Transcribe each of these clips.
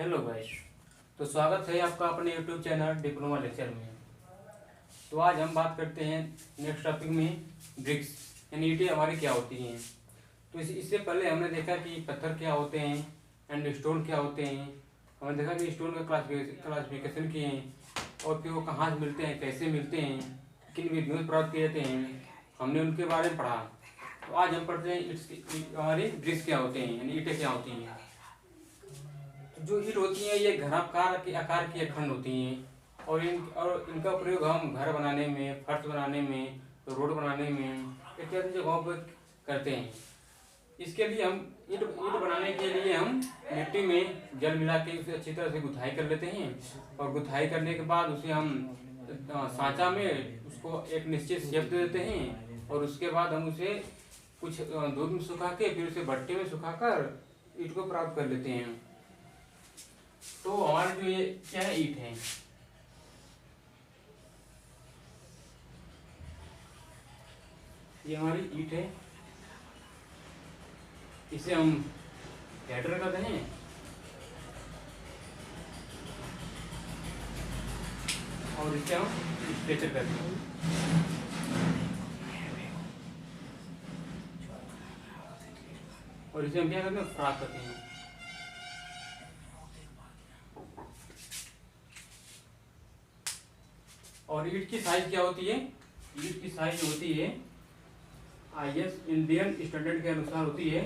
Hello guys. तो स्वागत है आपका अपने यूट्यूब चैनल डिप्लोमा लेक्चर में। तो आज हम बात करते हैं नेक्स्ट टॉपिक में ब्रिक्स यानी ईंटें हमारी क्या होती हैं। तो इससे पहले हमने देखा कि पत्थर क्या होते हैं एंड स्टोन क्या होते हैं। हमने देखा कि स्टोन का क्लासिफिकेशन किए हैं और फिर वो कहाँ से मिलते हैं, कैसे मिलते हैं, किन विधियों से प्राप्त किए जाते हैं, हमने उनके बारे में पढ़ा। तो आज हम पढ़ते हैं हमारे ब्रिक्स क्या होते हैं यानी ईंटें क्या होती हैं। जो ईंट होती हैं ये घनाकार के आकार की अखंड होती हैं और इनका प्रयोग हम घर बनाने में, फर्श बनाने में, रोड बनाने में इत्यादि जगहों पर करते हैं। इसके लिए हम ईंट बनाने के लिए हम मिट्टी में जल मिला के उसे अच्छी तरह से गुथाई कर लेते हैं और गुथाई करने के बाद उसे हम सांचा में उसको एक निश्चित शेप दे देते हैं और उसके बाद हम उसे कुछ धूप में सुखा के फिर उसे भट्टे में सुखाकर ईंट को प्राप्त कर लेते हैं। तो हमारे जो ये क्या है ईंट है, ये हमारी ईंट है। इसे हम हेडर कहते हैं और इसे हम स्ट्रेचर कहते हैं और इसे हम क्या कहते हैं, फ्राक कहते हैं। और ईंट की साइज क्या होती है, ईंट की साइज होती है IS इंडियन स्टैंडर्ड के अनुसार होती है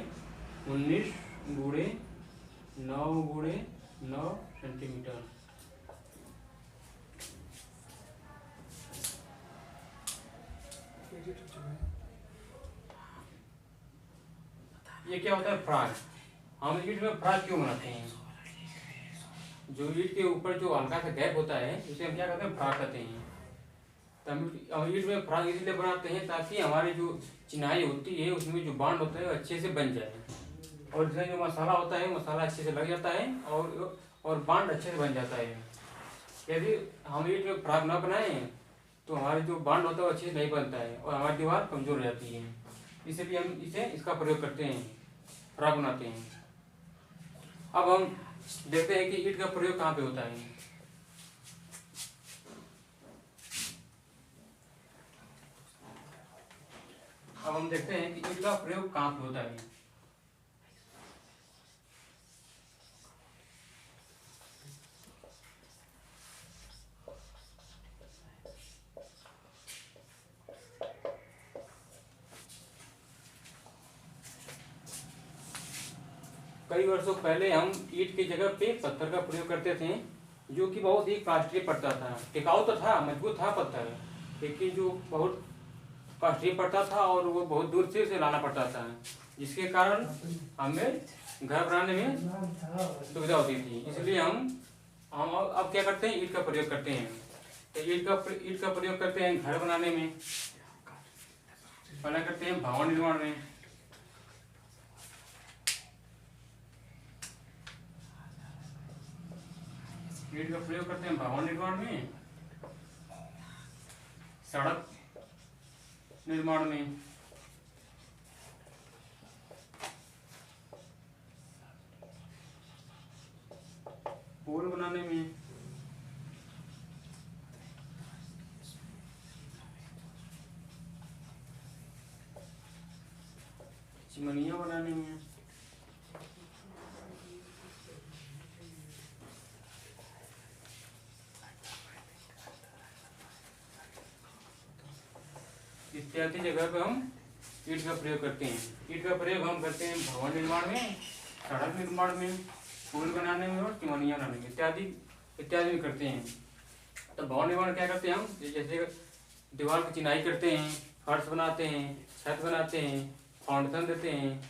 19x9x9 सेंटीमीटर। ये क्या होता है, फ्राक। हम ईंट में फ्राक क्यों बनाते हैं, जो ईंट के ऊपर जो हल्का सा गैप होता है उसे हम क्या कहते हैं, फ्राक कहते हैं। तो हम ईंट में फ्राक इसलिए बनाते हैं ताकि हमारी जो चिनाई होती है उसमें जो बांड होता है वो अच्छे से बन जाए और इसमें जो मसाला होता है मसाला अच्छे से लग जाता है और बांड अच्छे से बन जाता है। यदि हम ईंट में फ्राक ना बनाएं तो हमारे जो बांड होता है वो अच्छे से नहीं बनता है और हमारी दीवार कमजोर हो जाती है। इसलिए हम इसका प्रयोग करते हैं, फ्राक बनाते हैं। अब हम देखते हैं कि ईंट का प्रयोग कहाँ पे होता है। अब हम देखते हैं कि ईंट का प्रयोग कहाँ पे होता है। कई वर्षों पहले हम ईंट की जगह पे पत्थर का प्रयोग करते थे, जो कि बहुत ही कॉस्टली पड़ता था। टिकाऊ तो था, मजबूत था पत्थर, लेकिन जो बहुत कॉस्टली पड़ता था और वो बहुत दूर से उसे लाना पड़ता था, जिसके कारण हमें घर बनाने में सुविधा होती थी। इसलिए हम अब क्या करते हैं, ईंट का प्रयोग करते हैं। तो ईंट का प्रयोग करते हैं घर बनाने में, पहले करते हैं भवन निर्माण में। ईंट का प्रयोग करते हैं भवन निर्माण में, सड़क निर्माण में, पुल बनाने में, चिमनियाँ बनाने में, इत्यादि जगह पे हम ईंट का प्रयोग करते हैं। ईंट का प्रयोग हम करते हैं भवन निर्माण में, सड़क निर्माण में, पुल बनाने में और चिमनियाँ बनाने में, इत्यादि इत्यादि भी करते हैं। तो भवन निर्माण क्या करते हैं हम, जैसे दीवार की चिनाई करते हैं, फर्श बनाते हैं, छत बनाते हैं, फाउंडेशन देते हैं,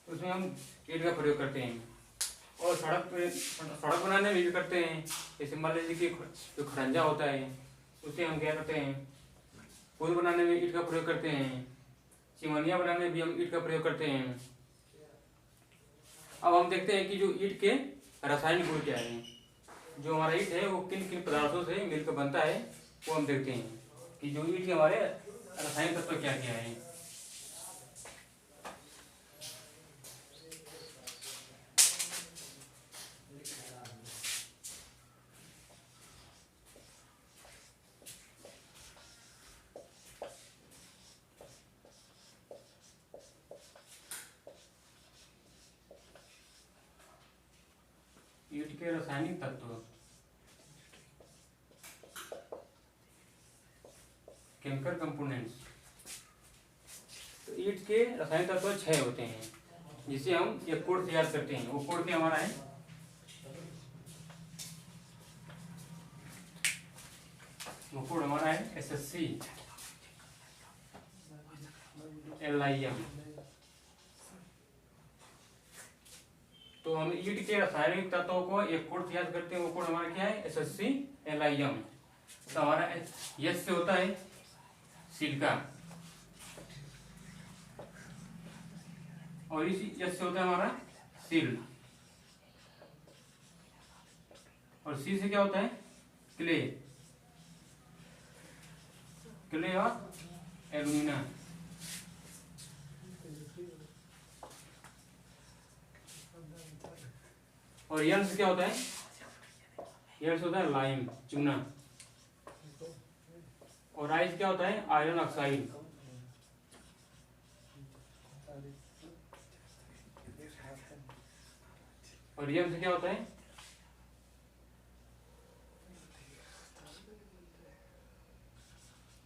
उसमें हम ईंट का प्रयोग करते हैं। और सड़क बनाने में भी करते हैं। जैसे मान लीजिए कि जो खड़ंजा होता है उसे हम क्या करते हैं, पुल बनाने में ईंट का प्रयोग करते हैं, चिमनियाँ बनाने में भी हम ईंट का प्रयोग करते हैं। अब हम देखते हैं कि जो ईंट के रासायनिक गुण क्या है, जो हमारा ईंट है वो किन किन पदार्थों से मिलकर बनता है, वो हम देखते हैं कि जो ईंट के हमारे रासायनिक तत्व क्या क्या है। के रासायनिक तत्व, केमिकल कंपोनेंट्स। तो ईंट के रासायनिक तत्व 6 होते हैं, जिसे हम एक कोड से याद करते हैं। वो कोड क्या हमारा है, वो कोड हमारा है SSC LIM। तो हम ईंट के रासायनिक तत्वों को एक कोड से याद करते हैं। वो कोड हमारा क्या है, SSC LIM। तो हमारा S से होता है सिलिका, और इसी S से होता है हमारा सिल, और C से क्या होता है, क्ले, क्ले और एल्यूमिना। और L से क्या होता है, L से होता है लाइम, चूना। और I से क्या होता है, आयरन ऑक्साइड। और M से क्या होता है,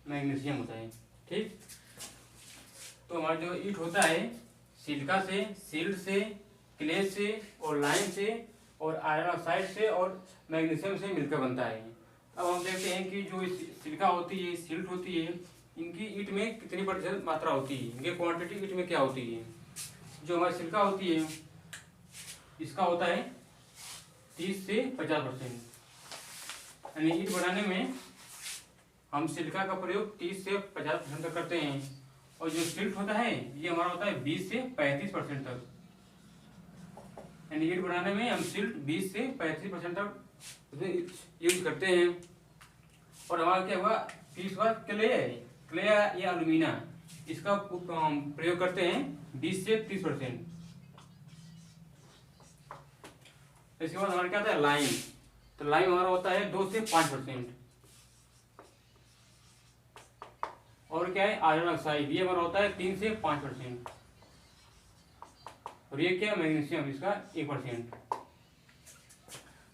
मैग्नीशियम होता है। ठीक, तो हमारा जो ईंट होता है सिलिका से, सिल्ट से, क्ले से और लाइम से और आयरन ऑक्साइड से और मैग्नीशियम से मिलकर बनता है। अब हम देखते हैं कि जो सिलिका होती है, सिल्ट होती है, इनकी ईंट में कितनी प्रतिशत मात्रा होती है, इनकी क्वांटिटी ईंट में क्या होती है। जो हमारी सिलिका होती है इसका होता है 30 से 50%। यानी ईंट बनाने में हम सिलिका का प्रयोग 30 से 50% तक करते हैं, और जो सिल्ट होता है ये हमारा होता है 20 से 35% तक। यानी ईंट बनाने में हम सिल्ट 20 से 35% तक यूज करते हैं। और हमारा क्या हुआ, फिर इसके बाद क्ले या एल्यूमिना, इसका प्रयोग करते हैं 20 से 30%। इसके बाद हमारा क्या होता है, लाइम। तो लाइम हमारा होता है 2 से 5%। और क्या है, आयरन ऑक्साइड, ये हमारा होता है 3 से 5%। और ये क्या है, मैग्नीशियम, इसका 1%।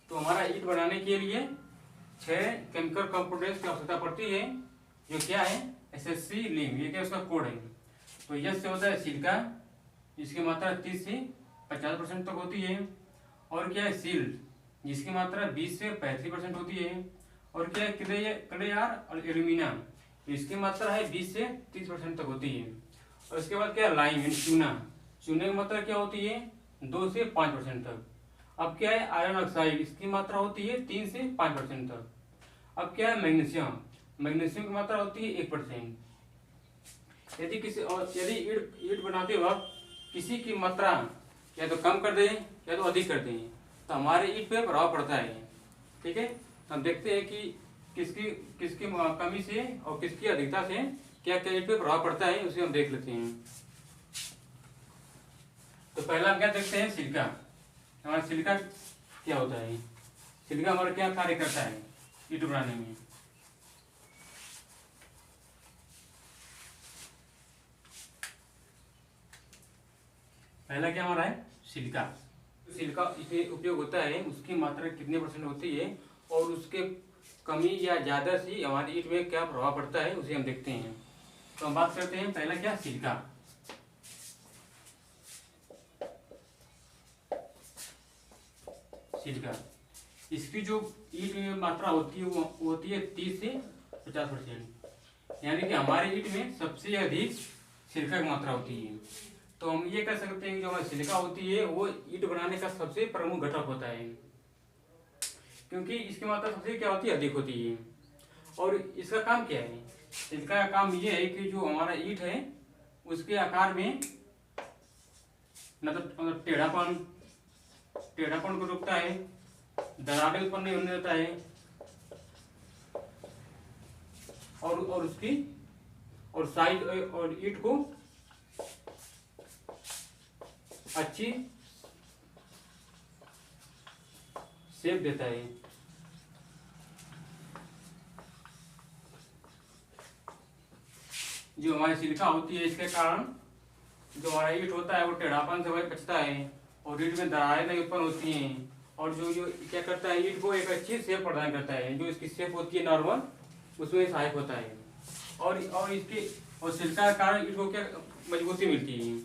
तो हमारा ईंट बनाने के लिए 6 केमिकल कंपोनेंट्स की आवश्यकता पड़ती है, जो क्या है, SSC LIM, ये क्या उसका कोड है। तो यस से होता है सिलिका, जिसकी मात्रा 30 से 50% तक होती है। और क्या है, सिल्ट, जिसकी मात्रा 20 से 35% होती है। और क्या है, क्ले और एल्यूमिना, इसकी मात्रा है 20 से 30% तक होती है। और उसके बाद क्या है, लाइम, चूना, चूने की मात्रा क्या होती है, 2 से 5% तक। अब क्या है, आयरन ऑक्साइड, इसकी मात्रा होती है 3 से 5% तक। अब क्या है, मैग्नीशियम, मैग्नीशियम की मात्रा होती है 1%। यदि ईंट बनाते वक्त किसी की मात्रा या तो कम कर दें या तो अधिक कर दें, तो हमारे ईंट पे प्रभाव पड़ता है। ठीक है, तो हम देखते हैं कि किसकी कमी से और किसकी अधिकता से क्या क्या ईंट पे प्रभाव पड़ता है, उसे हम देख लेते हैं। तो पहला हम क्या देखते हैं, सिलिका। हमारा सिलिका क्या होता है, सिलिका हमारा क्या कार्य करता है ईंट बनाने में। पहला क्या हमारा है, सिलिका। सिलिका इसमें उपयोग होता है, उसकी मात्रा कितने % होती है और उसके कमी या ज्यादा से हमारी ईंट में क्या प्रभाव पड़ता है, उसे हम देखते हैं। तो हम बात करते हैं पहला क्या, सिलिका। सिलिका, इसकी जो ईंट में मात्रा होती है वो होती है 30 से 50%। यानी कि हमारे ईंट में सबसे अधिक सिलिका की मात्रा होती है। तो हम ये कह सकते हैं कि जो हमारी सिलिका होती है वो ईंट बनाने का सबसे प्रमुख घटक होता है, क्योंकि इसकी मात्रा सबसे क्या होती है, अधिक होती है। और इसका काम क्या है, सिलिका का काम ये है कि जो हमारा ईंट है उसके आकार में मतलब टेढ़ापन को रोकता है, दरारें उत्पन्न नहीं होने देता है, और उसकी और साइज और ईंट को अच्छी शेप देता है। जो हमारी सिलिका होती है इसके कारण जो हमारा ईंट होता है वो टेढ़ापन से बचता है, और ईंट में दरारें नहीं उत्पन्न होती हैं, और जो जो क्या करता है, ईंट को एक अच्छी शेप प्रदान करता है, जो इसकी शेप होती है नॉर्मल, उसमें सहायक होता है। और इसके और सिल्का के कारण ईंट को क्या मजबूती मिलती है।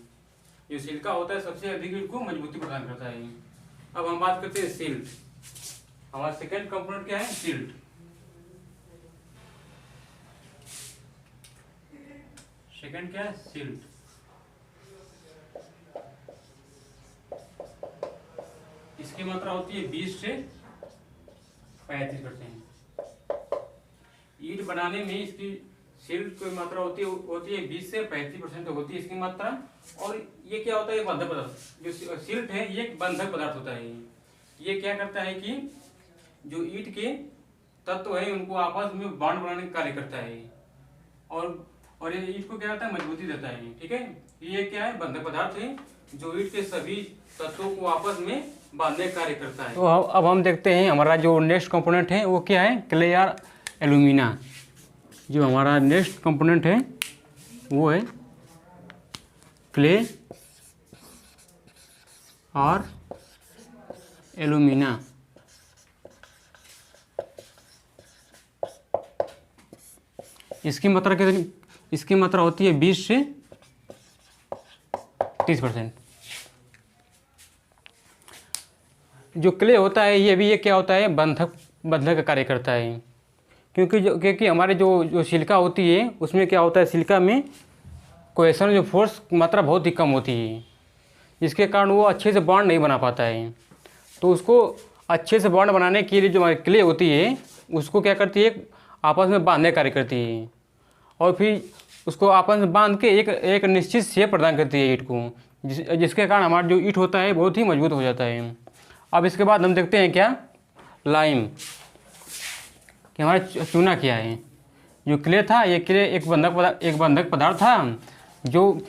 जो सिल्का होता है सबसे अधिक ईंट को मजबूती प्रदान करता है। अब हम बात करते हैं सिल्ट। हमारा सेकेंड कंपोनेंट क्या है, सिल्ट। सेकेंड क्या है, सिल्ट। इसकी मात्रा होती है 20 से 35%। ईंट बनाने में इसकी सिल्ट की मात्रा होती है 20 से 35% होती है इसकी मात्रा। और ये क्या होता है, बंधक पदार्थ। जो सिल्ट है ये एक बंधक पदार्थ होता है। ये क्या करता है कि जो ईंट के तत्व है उनको आपस में बॉन्ड बनाने का कार्य करता है। और ये ईंट को क्या करता है, मजबूती देता है। ठीक है, ये क्या है, बंधक पदार्थ है जो ईंट के सभी तत्वों को आपस में बांधने का कार्य करता है। तो अब हम देखते हैं हमारा जो नेक्स्ट कंपोनेंट है वो क्या है, क्ले और एल्यूमिना। जो हमारा नेक्स्ट कंपोनेंट है वो है क्ले और एल्यूमिना। इसकी मात्रा कितनी, इसकी मात्रा होती है 20 से 30%। जो क्ले होता है ये क्या होता है, बंधक का कार्य करता है। क्योंकि हमारे जो सिलिका होती है उसमें क्या होता है, सिलिका में कोहेशन जो फोर्स मात्रा बहुत ही कम होती है, जिसके कारण वो अच्छे से बॉन्ड नहीं बना पाता है। तो उसको अच्छे से बॉन्ड बनाने के लिए जो हमारी क्ले होती है उसको क्या करती है, आपस में बांधने का कार्य करती है। और फिर उसको आपस में बांध के एक निश्चित शेप प्रदान करती है ईंट को, जिसके कारण हमारा जो ईंट होता है बहुत ही मजबूत हो जाता है। अब इसके बाद हम देखते हैं क्या, लाइम, कि हमारा चूना क्या है। जो क्ले था, ये क्ले एक बंधक पदार्थ था। जो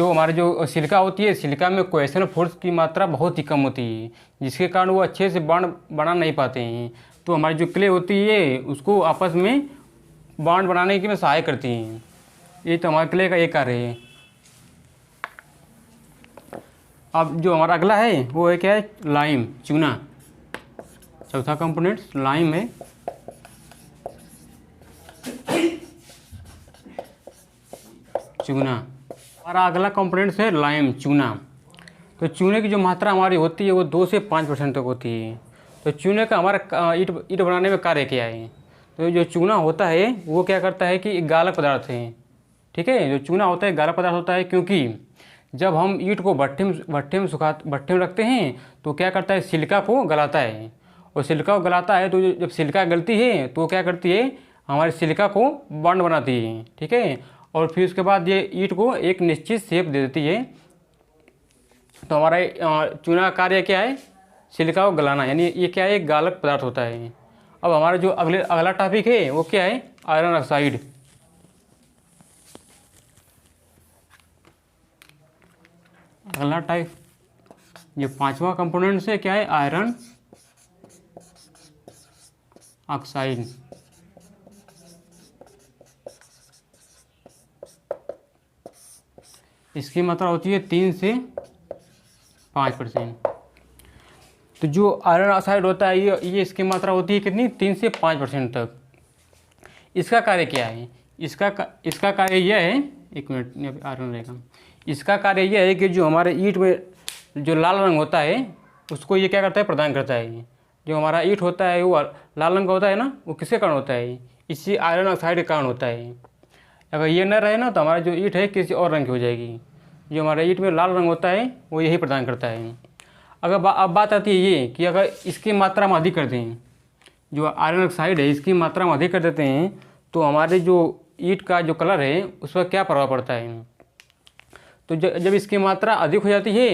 हमारे जो सिलिका होती है, सिलिका में कोहेशन फोर्स की मात्रा बहुत ही कम होती है, जिसके कारण वो अच्छे से बॉन्ड बना नहीं पाते हैं। तो हमारी जो क्ले होती है उसको आपस में बॉन्ड बनाने की में सहायक करती हैं। ये तो हमारे क्ले का एक कार्य है। अब जो हमारा अगला है वो है क्या है, लाइम, चूना। चौथा कंपोनेंट लाइम है। चूना। हमारा अगला कंपोनेंट है लाइम, चूना। तो चूने की जो मात्रा हमारी होती है वो 2 से 5% तक होती है। तो चूने का हमारा ईंट बनाने में कार्य क्या है। तो जो चूना होता है वो क्या करता है कि एक गालक पदार्थ है। ठीक है, जो चूना होता है गालक पदार्थ होता है, क्योंकि जब हम ईंट को भट्ठे में रखते हैं तो क्या करता है, सिलिका को गलाता है। और सिलिका को गलाता है तो जब सिलिका गलती है तो क्या करती है, हमारे सिलिका को बॉन्ड बनाती है। ठीक है, और फिर उसके बाद ये ईंट को एक निश्चित शेप दे देती है। तो हमारा चूना का कार्य क्या है, सिलिका को गलाना, यानी ये क्या है, एक गालक पदार्थ होता है। अब हमारा जो अगला टॉपिक है वो क्या है, आयरन ऑक्साइड। अगला टाइप, ये 5वां कंपोनेंट से क्या है, आयरन ऑक्साइड। इसकी मात्रा होती है 3 से 5%। तो जो आयरन ऑक्साइड होता है ये इसकी मात्रा होती है कितनी, 3 से 5% तक। इसका कार्य क्या है, इसका कार्य यह है, एक मिनट आयरन रहेगा। इसका कार्य यह है कि जो हमारे ईंट में जो लाल रंग होता है उसको ये क्या करता है, प्रदान करता है। जो हमारा ईंट होता है वो लाल रंग का होता है ना, वो किसके कारण होता है, इसी आयरन ऑक्साइड के कारण होता है। अगर ये न रहे ना तो हमारा जो ईंट है किसी और रंग की हो जाएगी। जो हमारा ईंट में लाल रंग होता है वो यही प्रदान करता है। अब बात आती है ये कि अगर इसकी मात्रा हम अधिक कर दें, जो आयरन ऑक्साइड है इसकी मात्रा हम अधिक कर देते हैं, तो हमारे जो ईंट का जो कलर है उस पर क्या प्रभाव पड़ता है। तो जब इसकी मात्रा अधिक हो जाती है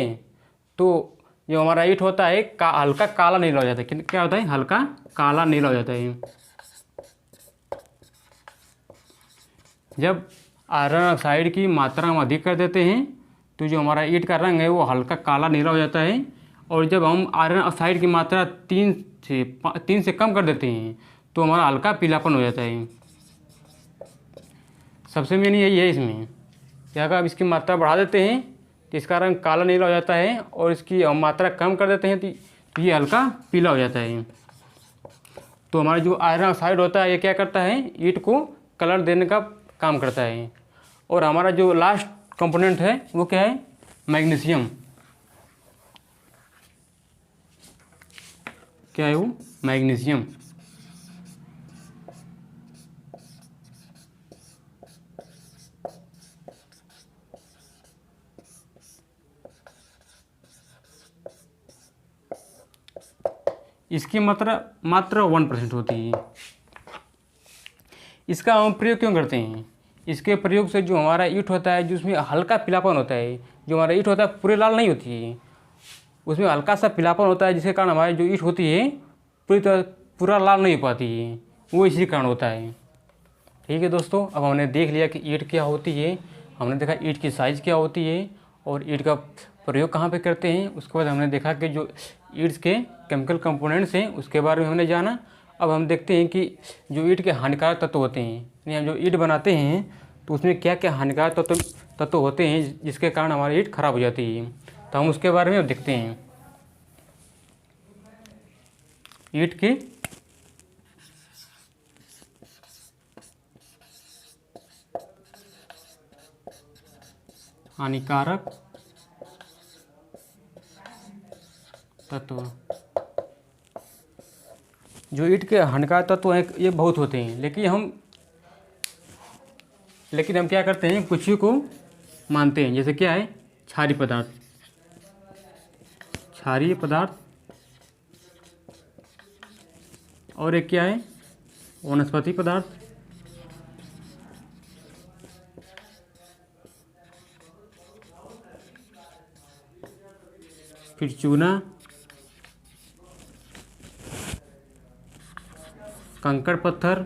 तो जो हमारा ईंट होता है हल्का काला नीला हो जाता है। क्या होता है, हल्का काला नीला हो जाता है। जब आयरन ऑक्साइड की मात्रा हम अधिक कर देते हैं तो जो हमारा ईंट का रंग है वो हल्का काला नीला हो जाता है। और जब हम आयरन ऑक्साइड की मात्रा 3 से कम कर देते हैं तो हमारा हल्का पीलापन हो जाता है। सबसे मेन यही है इसमें कि अगर आप इसकी मात्रा बढ़ा देते हैं तो इसका रंग काला नीला हो जाता है, और इसकी मात्रा कम कर देते हैं तो ये हल्का पीला हो जाता है। तो हमारा जो आयरन ऑक्साइड होता है ये क्या करता है, ईंट को कलर देने का काम करता है। और हमारा जो लास्ट कंपोनेंट है वो क्या है, मैग्नीशियम। क्या है वो, मैग्नीशियम। इसकी मात्रा मात्र 1% होती है। इसका हम प्रयोग क्यों करते हैं, इसके प्रयोग से जो हमारा ईंट होता है, जिसमें हल्का पीलापन होता है, जो हमारा ईंट होता है पूरे लाल नहीं होती है, उसमें हल्का सा पीलापन होता है, जिसके कारण हमारी जो ईंट होती है पूरी तरह पूरा लाल नहीं हो पाती है, वो इसी कारण होता है। ठीक है दोस्तों, अब हमने देख लिया कि ईंट क्या होती है, हमने देखा ईंट की साइज़ क्या होती है और ईंट का प्रयोग कहाँ पे करते हैं। उसके बाद हमने देखा कि जो ईंट के केमिकल कंपोनेंट्स हैं उसके बारे में हमने जाना। अब हम देखते हैं कि जो ईंट के हानिकारक तत्व होते हैं, यानी हम जो ईंट बनाते हैं तो उसमें क्या क्या हानिकारक तत्व होते हैं जिसके कारण हमारी ईंट खराब हो जाती है। तो हम उसके बारे में अब देखते हैं। ईंट की हानिकारक तत्व, जो ईंट के हानिकारक तत्व हैं ये बहुत होते हैं, लेकिन हम क्या करते हैं, कुछ ही को मानते हैं। जैसे क्या है, क्षारीय पदार्थ, क्षारीय पदार्थ, और एक क्या है, वनस्पति पदार्थ, फिर चूना, कंकड़ पत्थर,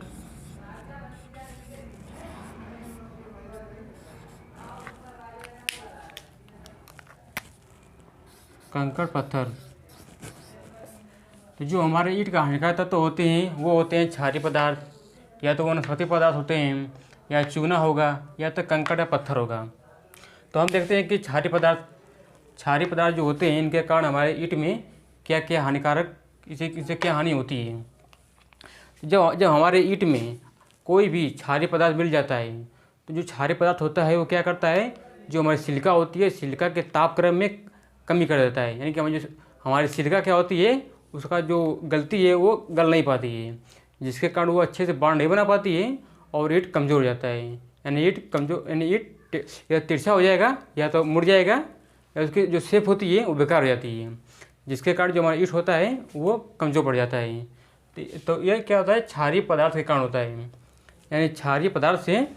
कंकड़ पत्थर। तो जो हमारे ईंट का हानिकारक तत्व होते हैं वो होते हैं क्षारीय पदार्थ, या तो वनस्पति पदार्थ होते हैं, या चूना होगा, या तो कंकड़ या पत्थर होगा। तो हम देखते हैं कि क्षारीय पदार्थ जो होते हैं इनके कारण हमारे ईंट में क्या क्या हानिकारक, इससे क्या हानि होती है। जब हमारे ईंट में कोई भी क्षारीय पदार्थ मिल जाता है तो जो क्षारीय पदार्थ होता है वो क्या करता है, जो हमारी सिलिका होती है, सिलिका के तापक्रम में कमी कर देता है। यानी कि हमारी सिलिका क्या होती है, उसका जो गलती है वो गल नहीं पाती है, जिसके कारण वो अच्छे से बांड नहीं बना पाती है और ईंट कमज़ोर हो जाता है। यानी ईंट या तिरछा हो जाएगा, या तो मुड़ जाएगा, या उसकी जो शेप होती है वो बेकार हो जाती है, जिसके कारण जो हमारा ईंट होता है वो कमज़ोर पड़ जाता है। तो यह क्या होता है, क्षारीय पदार्थ के कारण होता है। यानी क्षारीय पदार्थ से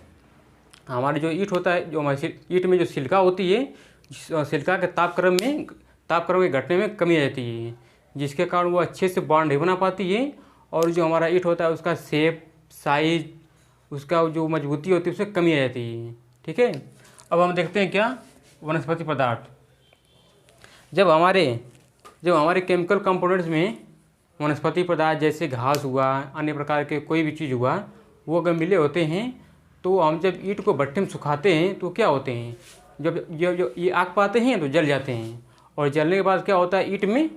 हमारी जो ईंट होता है, जो हमारी ईंट में जो सिलिका होती है, सिलिका के तापक्रम के घटने में कमी आ जाती है, जिसके कारण वो अच्छे से बॉन्ड नहीं बना पाती है, और जो हमारा ईंट होता है उसका शेप, साइज, उसका जो मजबूती होती है उससे कमी आ जाती है। ठीक है, अब हम देखते हैं क्या, वनस्पति पदार्थ। जब हमारे केमिकल कंपोनेंट्स में वनस्पति पदार्थ जैसे घास हुआ, अन्य प्रकार के कोई भी चीज़ हुआ, वो अगर मिले होते हैं तो हम जब ईंट को भट्ठे में सुखाते हैं तो क्या होते हैं, जब जो ये आग पाते हैं तो जल जाते हैं, और जलने के बाद क्या होता है, ईंट में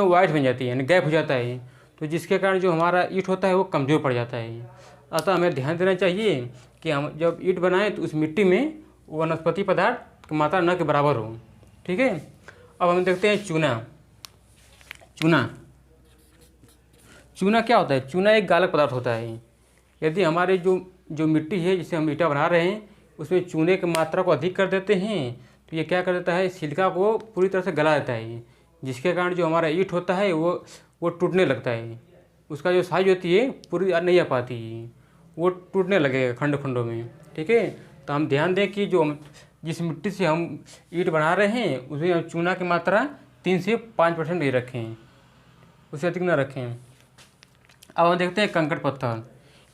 वाइट बन जाती है, यानी गैप हो जाता है। तो जिसके कारण जो हमारा ईंट होता है वो कमज़ोर पड़ जाता है। अतः हमें ध्यान देना चाहिए कि हम जब ईंट बनाएं तो उस मिट्टी में वनस्पति पदार्थ की मात्रा न के बराबर हो। ठीक है, अब हम देखते हैं चूना क्या होता है। चूना एक गालक पदार्थ होता है। यदि हमारे जो मिट्टी है जिसे हम ईंटा बना रहे हैं उसमें चूने की मात्रा को अधिक कर देते हैं तो ये क्या कर देता है, सिलिका को पूरी तरह से गला देता है, जिसके कारण जो हमारा ईंट होता है वो टूटने लगता है। उसका जो साइज होती है पूरी नहीं आ पाती है, वो टूटने लगेगा खंड खंडों में। ठीक है, तो हम ध्यान दें कि जिस मिट्टी से हम ईंट बना रहे हैं उसमें हम चूना की मात्रा 3 से 5% ही रखें, उससे अधिक न रखें। अब हम देखते हैं कंकड़ पत्थर।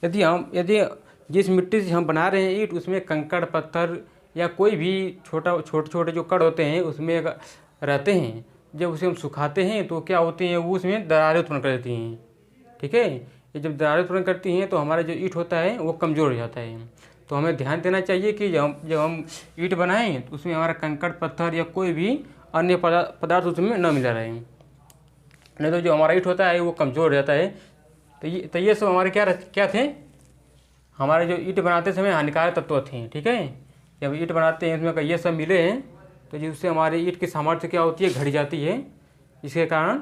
यदि जिस मिट्टी से हम बना रहे हैं ईंट उसमें कंकड़ पत्थर या कोई भी छोटे छोटे जो कण होते हैं उसमें रहते हैं, जब उसे हम सुखाते हैं तो क्या होते हैं, वो उसमें दरारें उत्पन्न कर देती हैं। ठीक है, ये जब दरारें उत्पन्न करती हैं तो हमारा जो ईंट होता है वो कमज़ोर हो जाता है। तो हमें ध्यान देना चाहिए कि जब हम ईंट बनाएं तो उसमें हमारा कंकड़ पत्थर या कोई भी अन्य पदार्थ उसमें न मिला रहे। नहीं तो जो हमारा ईंट होता है वो कमज़ोर हो जाता है। तो ये सब हमारे क्या थे, हमारे जो ईंट बनाते समय हानिकारक तत्व थे। ठीक है, जब ईंट बनाते हैं इसमें ये सब मिले हैं तो जिससे हमारे ईंट की सामर्थ्य क्या होती है, घट जाती है। इसके कारण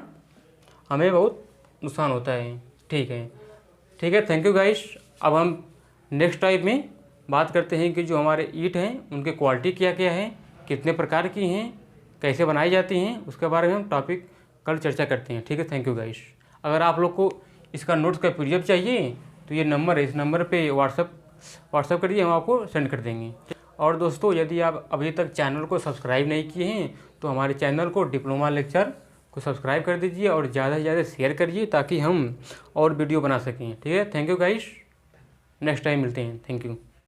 हमें बहुत नुकसान होता है। ठीक है, थैंक यू गाइस। अब हम नेक्स्ट टाइप में बात करते हैं कि जो हमारे ईंट हैं उनके क्वालिटी क्या क्या है, कितने प्रकार की हैं, कैसे बनाई जाती हैं, उसके बारे में हम टॉपिक कल चर्चा करते हैं। ठीक है, थैंक यू गाइस। अगर आप लोग को इसका नोट्स का PDF चाहिए तो ये नंबर है, इस नंबर पे व्हाट्सअप करिए, हम आपको सेंड कर देंगे। और दोस्तों, यदि आप अभी तक चैनल को सब्सक्राइब नहीं किए हैं तो हमारे चैनल को डिप्लोमा लेक्चर को सब्सक्राइब कर दीजिए और ज़्यादा से ज़्यादा शेयर करिए ताकि हम और वीडियो बना सकें। ठीक है, thank you guys, next time मिलते हैं। Thank you.